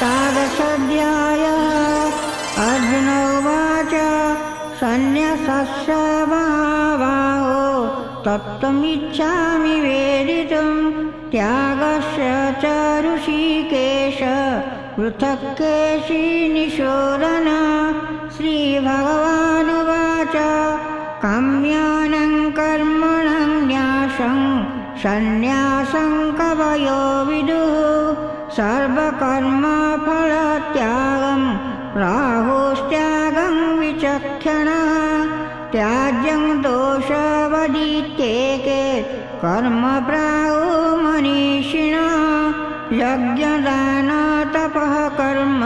तादृशाध्यायः। अर्जुन उवाच सन्न्यासस्य महाबाहो तत्त्वमिच्छामि वेदितुं त्यागस्य च ऋषिकेश पृथक् केशिनिषोदन। श्रीभगवानुवाच काम्यानां कर्मणां न्यासं सन्न्यासं कवयो विदुः सर्वकर्मफलत्यागं प्राहुस्त्यागं विचक्षणः। त्याज्यं दोषवदित्येके कर्म प्राहुर्मनीषिणः। यज्ञदानतपः कर्म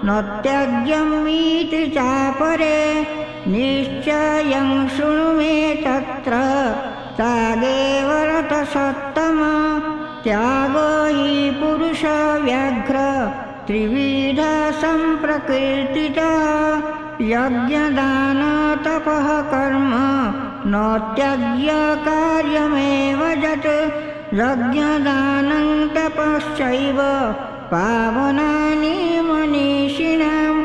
न त्याज्यमिति चापरे निश्चयं शृणु मे तत्र त्यागे वरतसत्तमा। त्यागो हि पुरुषव्याघ्र त्रिविधा सम्प्रकीर्तितः। यज्ञदानतपः कर्म न त्याज्य कार्यमेव यत्। यज्ञदानं तपश्चैव पावनानि मनीषिणाम्।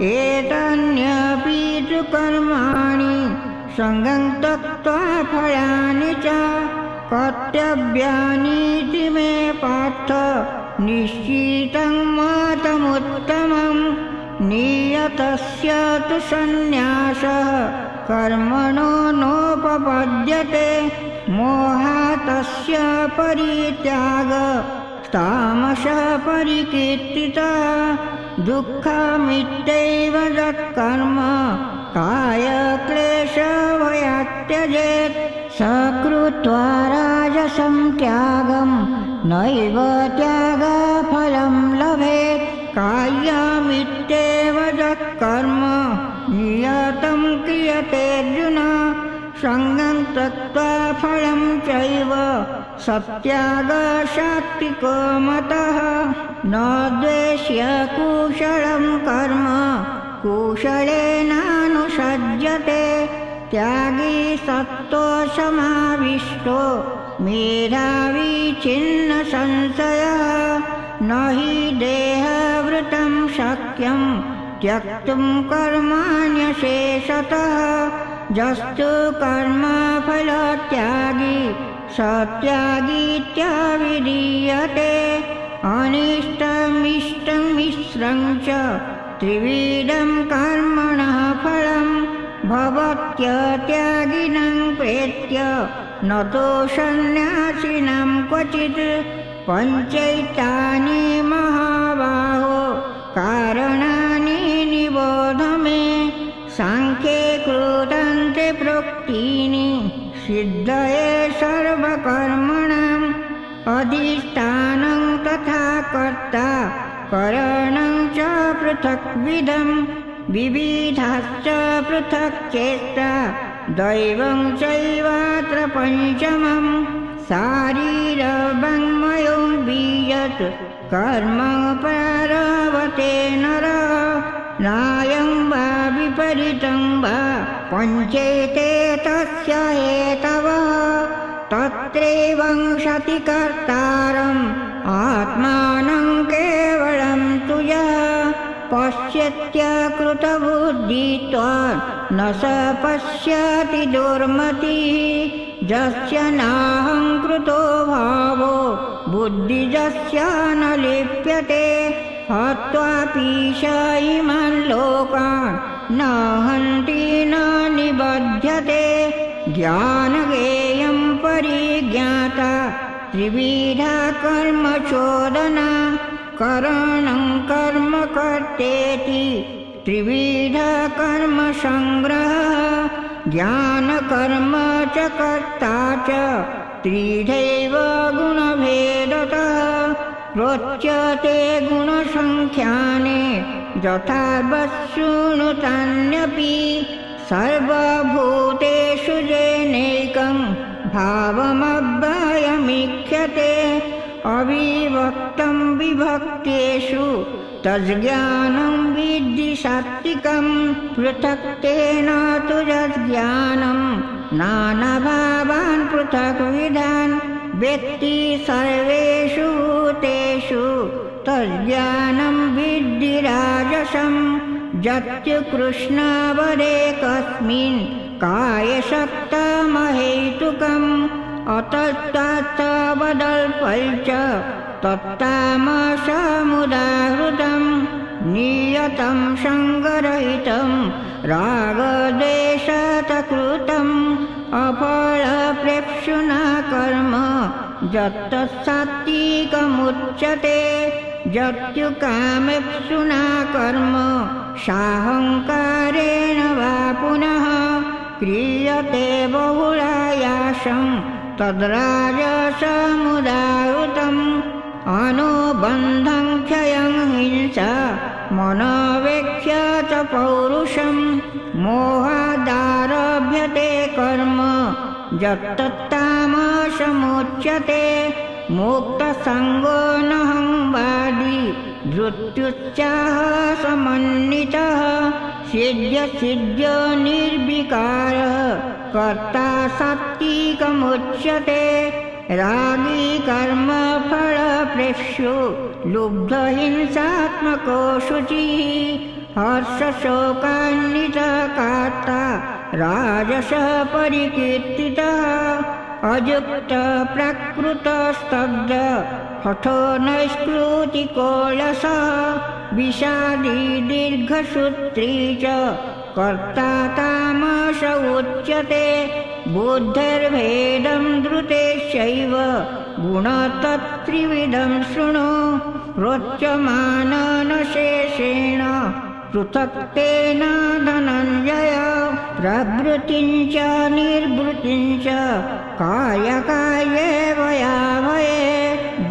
एतान्यपि तु कर्माणि सङ्गं त्यक्त्वा फलानि च कर्तव्यानीति मे पार्थ निश्चितं मतमुत्तमम्। नियतस्य तु सन्न्यासः कर्मणो नोपपद्यते मोहातस्य परित्याग तामसः परिकीर्तितः। दुःखमित्यैव यत्कर्म कायक्लेशभयात् त्यजेत् स कृत्वा राजसं त्यागं नैव त्यागफलं लभेत्। कायमित्येव यत्कर्म नियतं क्रियते अर्जुन सङ्गं त्यक्त्वा फलं चैव सत्यागसात्विको मतः। न द्वेष्य कुशलं कर्म कुशलेनानुसज्जते। त्यागी सत्तो समाविष्टो मेधावी छिन्न संशयः। न हि देहभृतं शक्यं त्यक्तुं कर्माण्यशेषतः। यस्तु कर्मफलत्यागी स त्यागीत्यभिधीयते। अनिष्टमिष्टं मिश्रं च त्रिविधं कर्मणः फलं भवत्यत्यागिनं प्रेत्य न तु सन्न्यासिनं क्वचित्। पञ्चैतानि महाबाहो कारणानि निबोध मे सांख्ये कृतान्ते प्रोक्तानि सिद्धये सर्वकर्मणाम्। अधिष्ठानं तथा कर्ता करणं च पृथक्विधम् विविधाश्च पृथक् चेष्टा दैवं चैवात्र पञ्चमम्। शारीरवाङ्मयो बीजत् कर्म प्रारभते नरः न्यायं वा विपरीतं वा पञ्चेते तस्य हेतवः। तत्रैवं सति कर्तारम् आत्मानं केवलं तु यः पश्यत्यकृतबुद्धित्वात् न स पश्यति दुर्मतिः। यस्य नाहं कृतो भावो बुद्धिजस्य न लिप्यते। हत्वापि स इमान् लोकान् न हन्ति न निबध्यते। ज्ञानगेयं परिज्ञाता त्रिविधा कर्म चोदना। करणं कर्म कर्तेति त्रिविधा कर्म संग्रहः। ज्ञानकर्म च कर्ता च त्रिधैव गुणभेदतः। प्रोच्यते गुणसंख्याने यथा वशृणुतान्यपि। सर्वभूतेषु येनैकं भावमव्ययमीक्ष्यते। अविभक्तं विभक्तेषु तज्ज्ञानं विद्धि सात्विकं। पृथक्तेन तु यज्ज्ञानं नानाभावान् पृथक्विधान् वेत्ति सर्वेषु भूतेषु तज्ज्ञानं विद्धि राजसं जत्युकृष्णवदे कस्मिन् कायशक्तमहेतुकम् अतस्तात्तवदल्पञ्च तत्तामसमुदाहृतं नियतं सङ्गरहितं रागद्वेषतकृतम् अफलप्रेप्सुना कर्म यत्तत्सात्विकमुच्यते यत्युकामेप्सुना कर्म साहङ्कारेण वा पुनः क्रियते बहुलायासं तद्राजसमुदाहृतम् अनुबन्धं क्षयं हिंसा मनोवेक्ष्य च पौरुषं मोहादारभ्यते कर्म यत्तत्तामसमुच्यते मुक्तसङ्गो नहंवादी धृत्युच्चासमन्वितः सिद्ध्य निर्विकारः कर्ता सात्विकमुच्यते रागी कर्मफलप्रेप्सु लुब्धहिंसात्मको शुचिः हर्षशोकान्वितकार्ता राजसः परिकीर्तितः अयुक्तप्रकृतस्तब्ध हठो नैष्कृतिकोलसः विषादी दीर्घसूत्री च कर्ता तामस उच्यते बुद्धिर्भेदं धृतेश्चैव गुणतत्त्रिविधं शृणु रोचमाननशेषेण पृथक्तेन धनञ्जय प्रवृत्तिं च निर्वृत्तिं च कायकाये वयावये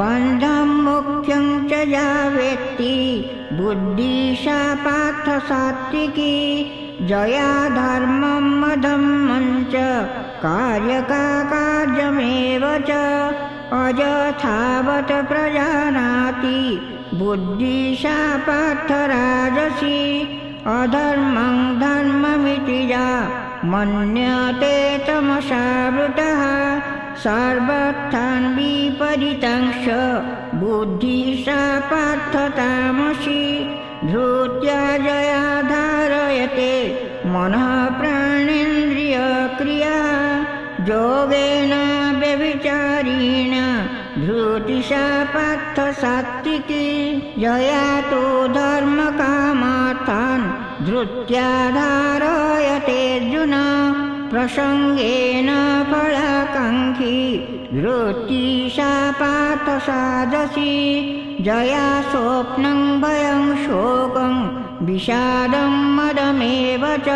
बन्धं मोक्षं च या वेत्ति बुद्धिशा पार्थ सात्विकी जया धर्मं मधम्मं च कार्यकार्यमेव च अयथावत् प्रजानाति बुद्धिशा पार्थ राजसी अधर्मं धर्ममिति या मन्यते तमसावृतः सर्वर्थान् विपरीतांश बुद्धिशा पार्थ तामसी धृत्या जया धारयते मनः प्राणेन्द्रियक्रिया योगेन व्यभिचारेण धृतिशा पार्थ सात्विकी जया तु धर्मकामार्थान् धृत्या धारयते अर्जुन प्रसंगेन फलाकाङ्क्षी धृतिशा पार्थ साधसी जया स्वप्नं भयं शोकं विषादं मदमेव च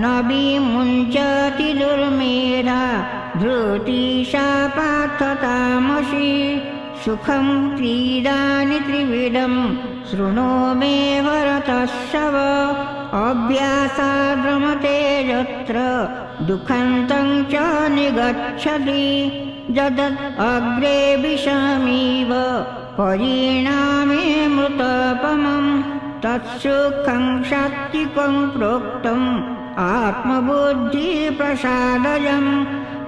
न विमुञ्चति दुर्मेधा धृतिशा पार्थ तामसी सुखं त्रिदानि त्रिविधं शृणु मे भरतर्षभ अभ्यासाद्रमते यत्र दुःखान्तं च निगच्छति यदत् अग्रे विषमिव परिणामे मृतोपमम् तत्सुखं सात्विकं प्रोक्तम् आत्मबुद्धिप्रसादजम्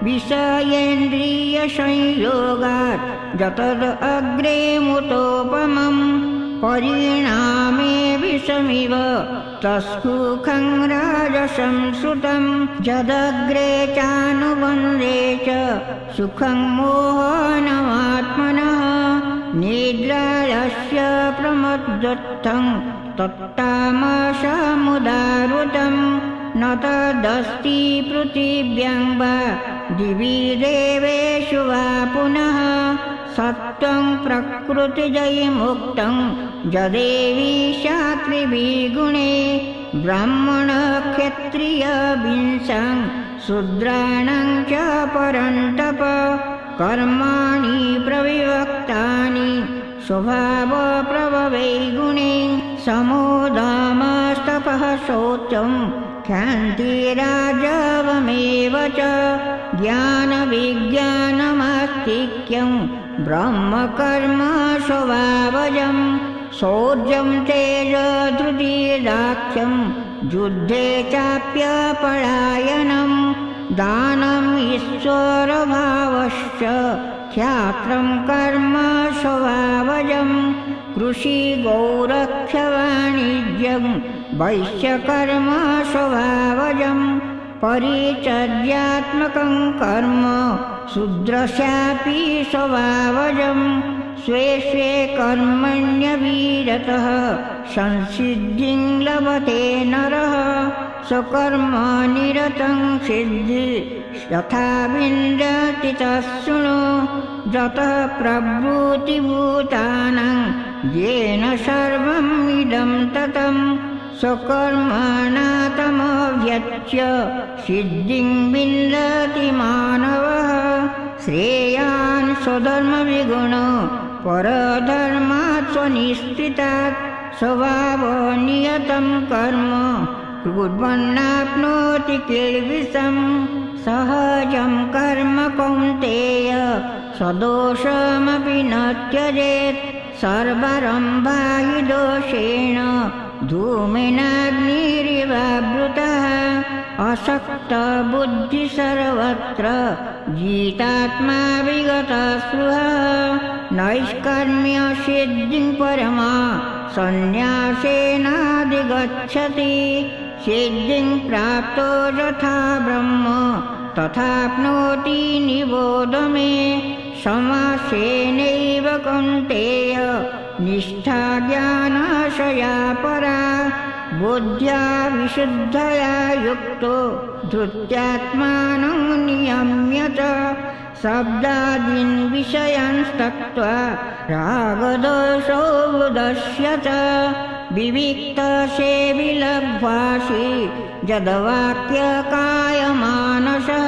विषयेन्द्रियसंयोगात् यतद् अग्रे मृतोपमम् परिणामे विषमिव तत्सुखं राजसं श्रुतं यदग्रे चानुबन्धे च सुखं मोहनमात्मनः निद्रालस्य प्रमद्दत्तं तत्तामसमुदाहृतं न तदस्ति पृथिव्यां वा दिवि देवेषु वा पुनः सत्त्वं प्रकृतिजैमुक्तं यदेवी शात्रिभिर्गुणे ब्राह्मणक्षत्रियविंशं शूद्राणां च परन्तप कर्माणि प्रविभक्तानि स्वभावप्रभवै गुणे समोदमस्तपः शौचं क्षान्तिराजवमेव च ज्ञानविज्ञानमास्तिक्यं ब्रह्मकर्म स्वभावजं शौर्यं तेजधृतिर्दाक्ष्यं युद्धे चाप्यपलायनं दानम् ईश्वरभावश्च क्षात्रं कर्म स्वभावजं कृषिगौरक्षवाणिज्यं वैश्यकर्म स्वभावजं परिचर्यात्मकं कर्म शूद्रस्यापि स्वभावजं स्वे स्वे कर्मण्यविरतः संसिद्धिं लभते नरः स्वकर्मनिरतं सिद्धि यथा विन्दति तच्छृणु यतः प्रभूतिभूतानां येन सर्वम् इदं ततं स्वकर्मणा तमभ्यच्य सिद्धिं विन्दति मानवः श्रेयान् स्वधर्मविगुण परधर्मात् स्वनिष्ठितात् स्वभावनियतं कर्म कुर्वन्नाप्नोति किल्बिषं सहजं कर्म कौन्तेय सदोषमपि न त्यजेत् सर्वारम्भा हि दोषेण धूमेनाग्निरिवावृतः असक्तबुद्धिः सर्वत्र जितात्मा विगतस्पृहः नैष्कर्म्यसिद्धिं परमा सन्न्यासेनाधिगच्छति सिद्धिं प्राप्तो यथा ब्रह्म तथाप्नोति निबोध मे समासेनैव कौन्तेय निष्ठा ज्ञानाशया परा बुद्ध्या विशुद्धया युक्तो धृत्यात्मानं नियम्य च शब्दादीन् विषयान् त्यक्त्वा रागदोषौ उदश्यत विविक्तसेवी लब्ध्वासि यद्वाक्यकायमानसः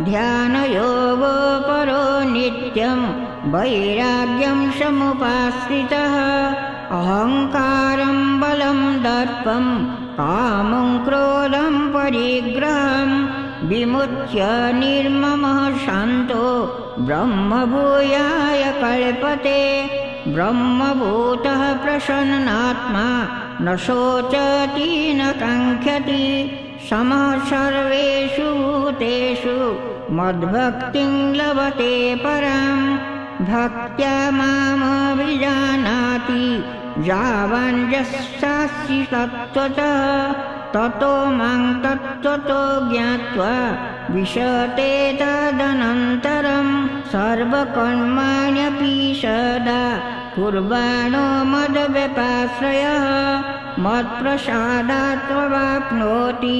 ध्यानयोगो परो नित्यं वैराग्यं समुपाश्रितः अहङ्कारं बलं दर्पं कामं क्रोधं परिग्रहं विमुच्य निर्ममः शान्तो ब्रह्मभूयाय कल्पते ब्रह्मभूतः प्रसन्नात्मा न शोचति न काङ्क्षति समः सर्वेषु भूतेषु मद्भक्तिं लभते परां भक्त्या मामभिजानाति यावान् यस्यासि तत्त्वतः ततो मां तत्त्वतो ज्ञात्वा विशते तदनन्तरं सर्वकर्माण्यपि सदा कुर्वाणो मद्व्यपाश्रयः मत्प्रसादात् त्ववाप्नोति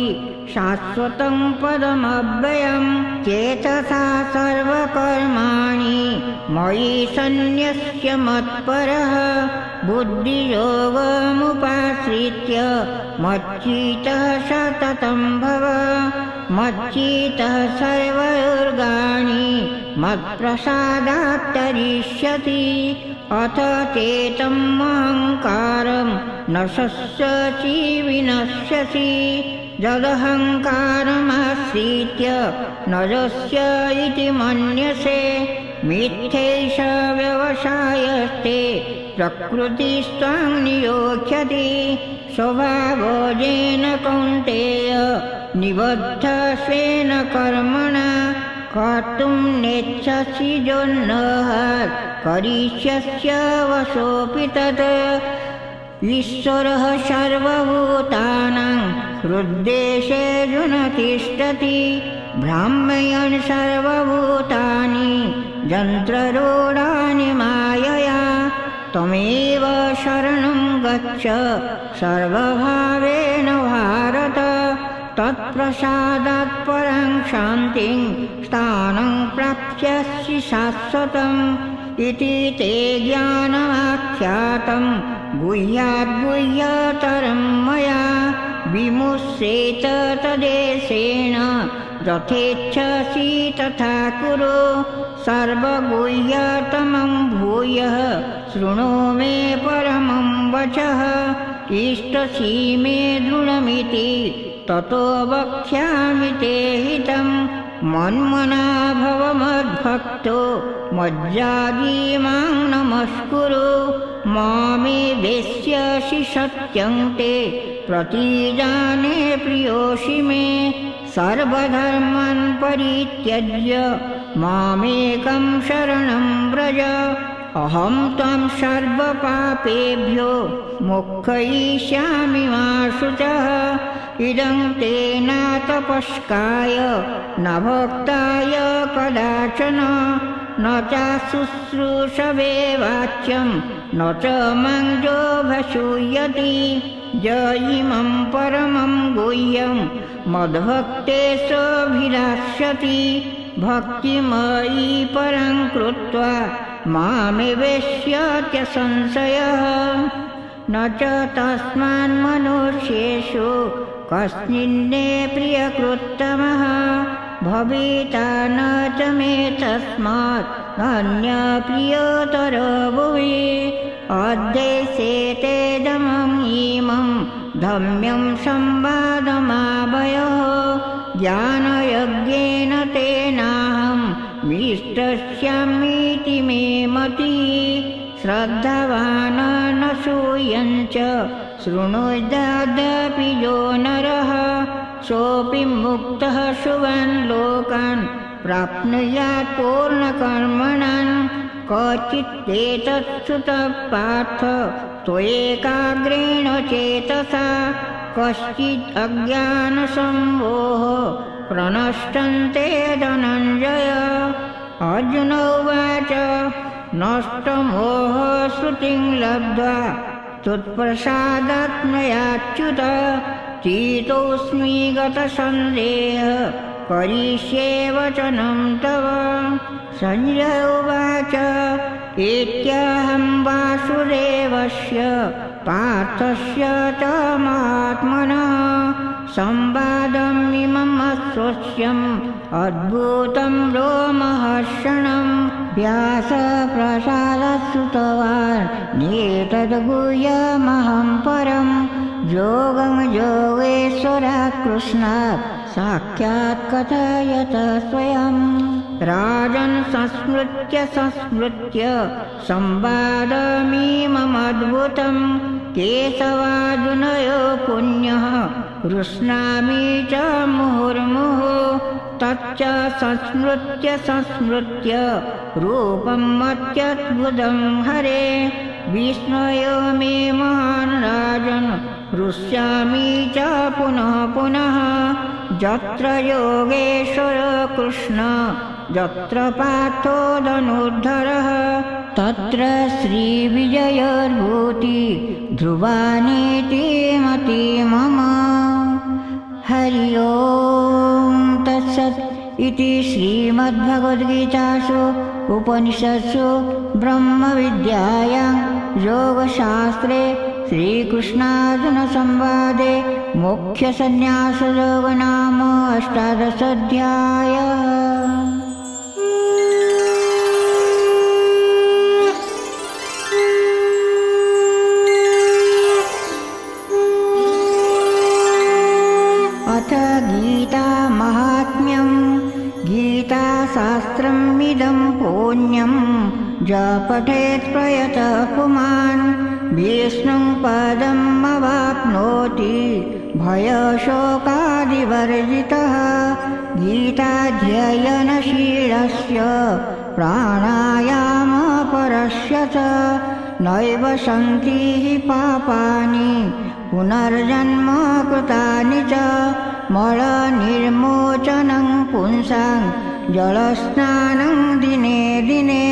शाश्वतं पदमव्ययं चेतसा सर्वकर्माणि मयि सन्न्यस्य मत्परः बुद्धियोगमुपाश्रित्य मच्चित्तः सततं भव मच्चित्तः सर्वयोर्गाणि मत्प्रसादात् तरिष्यति अथ चेतं अहङ्कारं न शस्यसि विनश्यसि यदहङ्कारमाश्रित्य न यस्य इति मन्यसे मिथ्यैष व्यवसायस्ते प्रकृतिस्त्वां नियोक्ष्यति स्वभावजेन कौन्तेय निबद्धस्वेन कर्मणा कर्तुं नेच्छसि योऽन्यः करिष्यस्य वशोऽपि तत् ईश्वरः सर्वभूतानां हृद्देशेऽर्जुन तिष्ठति भ्राम्यन् सर्वभूतानि यन्त्ररूढानि मायया त्वमेव शरणं गच्छ सर्वभावेन भारत तत्प्रसादात् परां शान्तिं स्थानं प्राप्स्यसि शाश्वतम् इति ते ज्ञानमाख्यातं गुह्याद्गुह्यतरं मया विमुच्येत तदेशेन यथेच्छसि तथा कुरु सर्वगुह्यतमं भूयः शृणु मे परमं वचः इष्टसि मे दृढमिति ततो वक्ष्यामि ते हितं मन्मना भव मद्भक्तो मज्जागी मां नमस्कुरु मामे वेत्स्यसि सत्यं ते प्रतिजाने प्रियोऽसि मे सर्वधर्मान् परित्यज्य मामेकं शरणं व्रज अहं त्वं सर्वपापेभ्यो मोक्षयिष्यामि मा शुचः इदं ते न तपस्काय न भक्ताय कदाचन न च शुश्रूषवे वाच्यं न च मङ्जो भसूयति य इमं परमं गुह्यं मद्भक्तेष्वभिलाष्यति भक्तिमयी परं कृत्वा मामेवेष्यत्य संशयः न च तस्मान्मनुष्येषु कस्मिन्ने प्रियकृत्तमः भविता न च मे तस्मात् अन्यप्रियतर भुवि अध्यसेतेदमम् इमं धम्यं संवादमावयः ज्ञानयज्ञेन तेनाहं विष्टस्यामीति मे मतिः श्रद्धावान् न सूयञ्च शृणुयादपि यो नरः सोऽपि मुक्तः शुभान् लोकान् प्राप्नुयात् पूर्णकर्मणान् क्वचिदेतत् श्रुतः पार्थ त्वयैकाग्रेण चेतसा कश्चित् अज्ञानसम्मोहः प्रणष्टन्ते धनञ्जय अर्जुन उवाच नष्टमोहः श्रुतिं लब्ध्वा त्वत्प्रसादात् मयाच्युत चितोऽस्मि गतसन्देहः करिष्ये वचनं तव संजय उवाच इत्यहं वासुदेवस्य पार्थस्य च महात्मनः संवादमिमम् अश्वस्यम् अद्भुतं रोमहर्षणं व्यासप्रसादात् श्रुतवान् एतद्गुह्यमहं परं योगं योगेश्वरात् कृष्णात् साक्षात् कथयत स्वयं राजन् संस्मृत्य संवादमिममद्भुतं केशवार्जुनयो पुण्यः रुष्णामि च मुहुर्मुहुः तच्च संस्मृत्य रूपं अत्यद्भुतं हरे विस्मयो मे महान् राजन् हृष्यामि च पुनः पुनः यत्र योगेश्वर कृष्ण यत्र पार्थो धनुर्धरः तत्र श्रीविजयोर्भूति ध्रुवानीति मति मम हरि ओं तत्सत् इति श्रीमद्भगवद्गीतासु उपनिषत्सु ब्रह्मविद्यायां योगशास्त्रे श्रीकृष्णार्जुनसंवादे मोक्षसंन्यासयोगो नाम 18 अध्यायः। अथ गीता महात्म्यं गीताशास्त्रमिदं पुण्यं य पठेत् प्रयतः पुमान् विष्णुं पदमवाप्नोति भयशोकादिवर्जितः गीताध्ययनशीलस्य प्राणायामपरस्य च नैव सन्ति हि पापानि पुनर्जन्म कृतानि च मलनिर्मोचनं पुंसां जलस्नानं दिने दिने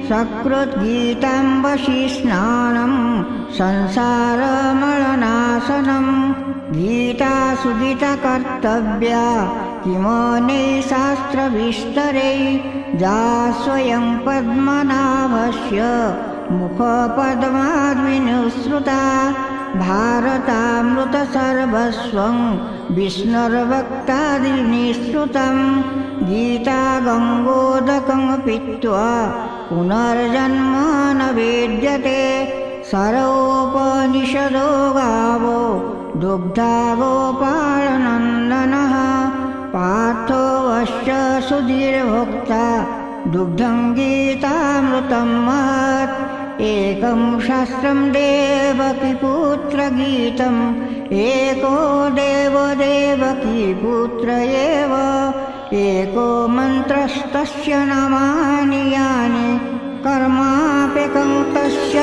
सकृद्गीताम्बसिस्नानं संसारमलनाशनं गीता सुगीतकर्तव्या किमनेः शास्त्रविस्तरे या स्वयं पद्मनाभस्य मुखपद्माद्विनुसृता भारतामृतसर्वस्वं विष्णुर्भक्तादिनिःसृतं गीता गङ्गोदकं पीत्वा पुनर्जन्म न विद्यते सर्वोपनिषदो गावो दुग्धा गोपालनन्दनः पार्थो वश्च सुधीर्भोक्ता दुग्धं गीतामृतं महत् एकं शास्त्रं देवकीपुत्रगीतम् एको देवो देवकीपुत्र एव एको मन्त्रस्तस्य नामानि यानि कर्माप्यकं तस्य